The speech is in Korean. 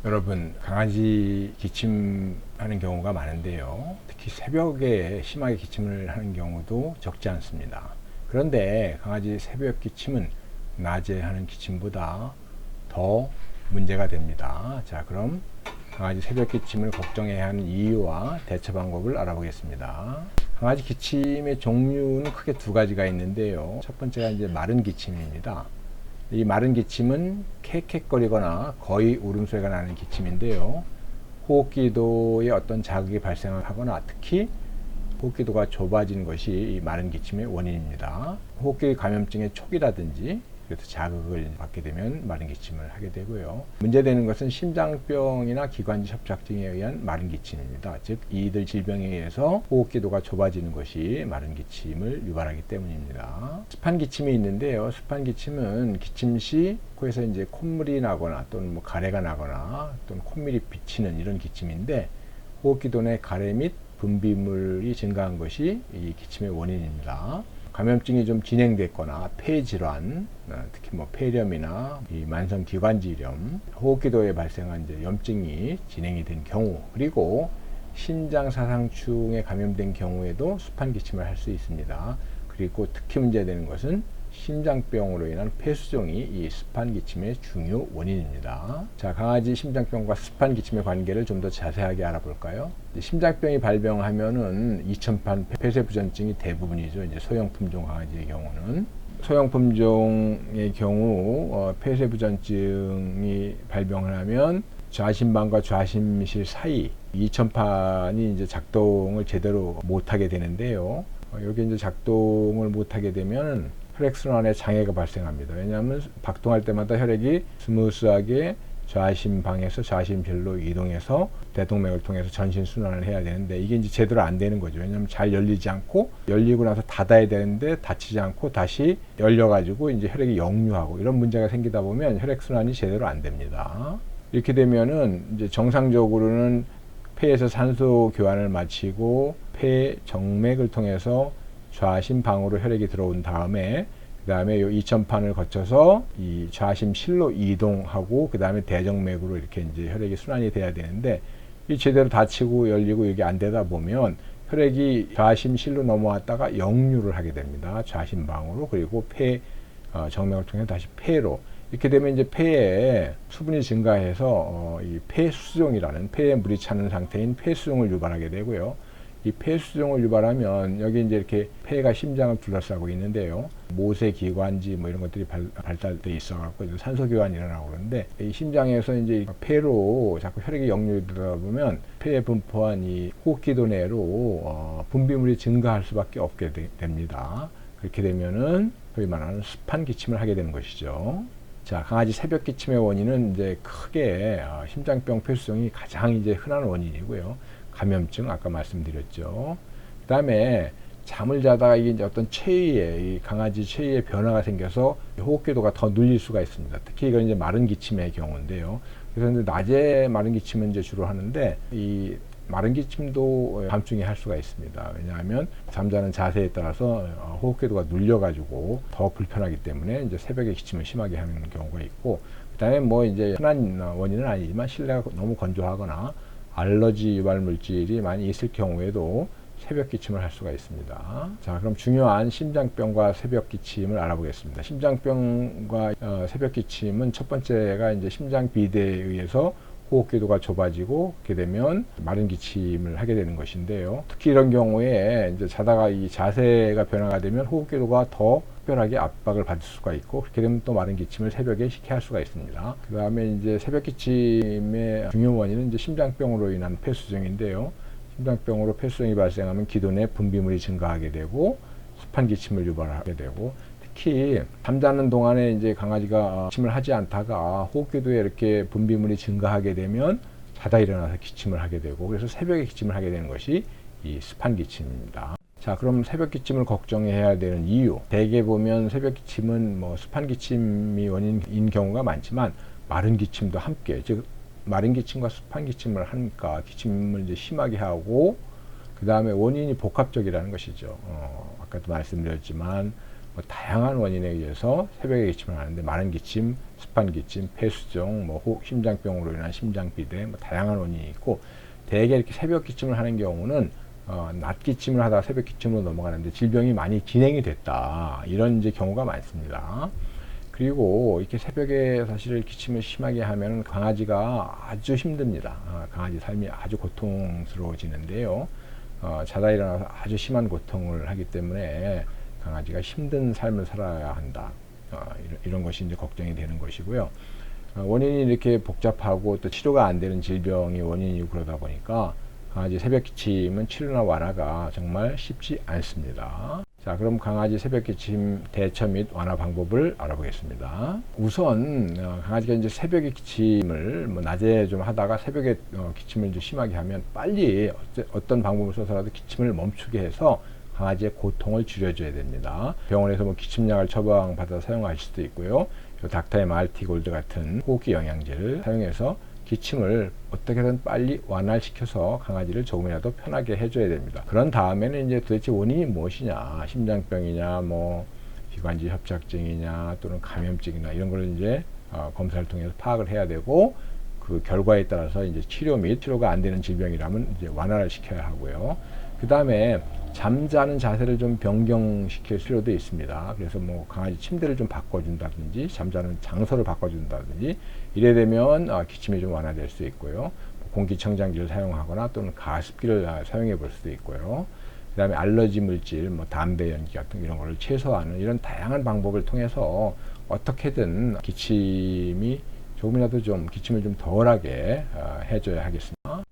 여러분, 강아지 기침하는 경우가 많은데요. 특히 새벽에 심하게 기침을 하는 경우도 적지 않습니다. 그런데 강아지 새벽 기침은 낮에 하는 기침보다 더 문제가 됩니다. 자, 그럼 강아지 새벽 기침을 걱정해야 하는 이유와 대처 방법을 알아보겠습니다. 강아지 기침의 종류는 크게 두 가지가 있는데요. 첫 번째가 이제 마른 기침입니다. 이 마른 기침은 캑캑거리거나 거의 울음소리가 나는 기침인데요. 호흡기도에 어떤 자극이 발생하거나 특히 호흡기도가 좁아지는 것이 이 마른 기침의 원인입니다. 호흡기 감염증의 초기라든지 그래서 자극을 받게 되면 마른 기침을 하게 되고요. 문제되는 것은 심장병이나 기관지 협착증에 의한 마른 기침입니다. 즉 이들 질병에 의해서 호흡기도가 좁아지는 것이 마른 기침을 유발하기 때문입니다. 습한 기침이 있는데요. 습한 기침은 기침 시 코에서 이제 콧물이 나거나 또는 가래가 나거나 또는 콧물이 비치는 이런 기침인데 호흡기도 내 가래 및 분비물이 증가한 것이 이 기침의 원인입니다. 감염증이 좀 진행됐거나 폐질환, 특히 폐렴이나 이 만성기관지염, 호흡기도에 발생한 이제 염증이 진행이 된 경우, 그리고 신장사상충에 감염된 경우에도 습한 기침을 할 수 있습니다. 그리고 특히 문제되는 것은 심장병으로 인한 폐수종이 이 습한 기침의 중요 원인입니다. 자, 강아지 심장병과 습한 기침의 관계를 좀 더 자세하게 알아볼까요? 심장병이 발병하면은 이천판 폐쇄부전증이 대부분이죠. 이제 소형 품종 강아지의 경우는 소형 품종의 경우 폐쇄부전증이 발병을 하면 좌심방과 좌심실 사이 이천판이 이제 작동을 제대로 못하게 되는데요. 여기 이제 작동을 못하게 되면 혈액순환에 장애가 발생합니다. 왜냐하면 박동할 때마다 혈액이 스무스하게 좌심방에서 좌심실로 이동해서 대동맥을 통해서 전신순환을 해야 되는데 이게 이제 제대로 안 되는 거죠. 왜냐하면 잘 열리지 않고 열리고 나서 닫아야 되는데 닫히지 않고 다시 열려가지고 이제 혈액이 역류하고 이런 문제가 생기다 보면 혈액순환이 제대로 안 됩니다. 이렇게 되면은 이제 정상적으로는 폐에서 산소 교환을 마치고 폐 정맥을 통해서 좌심방으로 혈액이 들어온 다음에 그 다음에 이 이천판을 거쳐서 이 좌심실로 이동하고 그 다음에 대정맥으로 이렇게 이제 혈액이 순환이 돼야 되는데 이 제대로 닫히고 열리고 이게 안 되다 보면 혈액이 좌심실로 넘어왔다가 역류를 하게 됩니다. 좌심방으로 그리고 폐 정맥을 통해 다시 폐로 이렇게 되면 이제 폐에 수분이 증가해서 이 폐수종이라는 폐에 물이 차는 상태인 폐수종을 유발하게 되고요. 이 폐수종을 유발하면 여기 이제 이렇게 폐가 심장을 둘러싸고 있는데요. 모세기관지 이런 것들이 발달돼 있어갖고 산소교환이 일어나고 그러는데 이 심장에서 이제 폐로 자꾸 혈액이 역류되다 보면 폐에 분포한 이 호흡기도 내로 분비물이 증가할 수밖에 없게 됩니다. 그렇게 되면은 소위 말하는 습한 기침을 하게 되는 것이죠. 자, 강아지 새벽 기침의 원인은 이제 크게 심장병 폐수종이 가장 이제 흔한 원인이고요. 감염증 아까 말씀드렸죠. 그 다음에 잠을 자다가 이게 이제 어떤 이 강아지 체위에 변화가 생겨서 호흡기도가 더 눌릴 수가 있습니다. 특히 이건 이제 마른 기침의 경우인데요. 그래서 이제 낮에 마른 기침은 이제 주로 하는데 이 마른 기침도 밤중에 할 수가 있습니다. 왜냐하면 잠자는 자세에 따라서 호흡기도가 눌려가지고 더 불편하기 때문에 이제 새벽에 기침을 심하게 하는 경우가 있고, 그다음에 이제 흔한 원인은 아니지만 실내가 너무 건조하거나 알러지 유발 물질이 많이 있을 경우에도 새벽 기침을 할 수가 있습니다. 자, 그럼 중요한 심장병과 새벽 기침을 알아보겠습니다. 심장병과 새벽 기침은 첫 번째가 이제 심장 비대에 의해서 호흡기도가 좁아지고 그렇게 되면 마른 기침을 하게 되는 것인데요. 특히 이런 경우에 이제 자다가 이 자세가 변화가 되면 호흡기도가 더 특별하게 압박을 받을 수가 있고 그렇게 되면 또 마른 기침을 새벽에 쉽게 할 수가 있습니다. 그 다음에 이제 새벽 기침의 중요 원인은 이제 심장병으로 인한 폐수종인데요. 심장병으로 폐수종이 발생하면 기도 내 분비물이 증가하게 되고 습한 기침을 유발하게 되고 특히 잠자는 동안에 이제 강아지가 기침을 하지 않다가 호흡기도에 이렇게 분비물이 증가하게 되면 자다 일어나서 기침을 하게 되고 그래서 새벽에 기침을 하게 되는 것이 이 습한 기침입니다. 자, 그럼 새벽 기침을 걱정해야 되는 이유. 대개 보면 새벽 기침은 습한 기침이 원인인 경우가 많지만 마른 기침도 함께, 즉 마른 기침과 습한 기침을 하니까 기침을 이제 심하게 하고 그 다음에 원인이 복합적이라는 것이죠. 아까도 말씀드렸지만 뭐 다양한 원인에 의해서 새벽에 기침을 하는데 마른 기침, 습한 기침, 폐수종, 뭐 심장병으로 인한 심장비대, 뭐 다양한 원인이 있고 대개 이렇게 새벽 기침을 하는 경우는 낮 기침을 하다가 새벽 기침으로 넘어가는데 질병이 많이 진행이 됐다 이런 이제 경우가 많습니다. 그리고 이렇게 새벽에 사실 기침을 심하게 하면 강아지가 아주 힘듭니다. 강아지 삶이 아주 고통스러워지는데요. 자다 일어나서 아주 심한 고통을 하기 때문에 강아지가 힘든 삶을 살아야 한다. 이런 것이 이제 걱정이 되는 것이고요. 원인이 이렇게 복잡하고 또 치료가 안 되는 질병이 원인이고 그러다 보니까 강아지 새벽 기침은 치료나 완화가 정말 쉽지 않습니다. 자, 그럼 강아지 새벽 기침 대처 및 완화 방법을 알아보겠습니다. 우선 강아지가 이제 새벽에 기침을 뭐 낮에 좀 하다가 새벽에 기침을 좀 심하게 하면 빨리 어떤 방법을 써서라도 기침을 멈추게 해서 강아지의 고통을 줄여줘야 됩니다. 병원에서 뭐 기침약을 처방받아 사용하실 수도 있고요. 닥터의 말티골드 같은 호흡기 영양제를 사용해서 기침을 어떻게든 빨리 완화시켜서 강아지를 조금이라도 편하게 해줘야 됩니다. 그런 다음에는 이제 도대체 원인이 무엇이냐, 심장병이냐, 뭐 기관지 협착증이냐, 또는 감염증이나 이런 걸 이제 검사를 통해서 파악을 해야 되고 그 결과에 따라서 이제 치료 및 치료가 안 되는 질병이라면 이제 완화를 시켜야 하고요. 그 다음에 잠자는 자세를 좀 변경시킬 필요도 있습니다. 그래서 뭐 강아지 침대를 좀 바꿔준다든지 잠자는 장소를 바꿔준다든지 이래 되면 기침이 좀 완화될 수 있고요. 공기청정기를 사용하거나 또는 가습기를 사용해 볼 수도 있고요. 그 다음에 알러지 물질, 뭐 담배 연기 같은 이런 거를 최소화하는 이런 다양한 방법을 통해서 어떻게든 기침이 조금이라도 좀 기침을 좀 덜하게 해줘야 하겠습니다.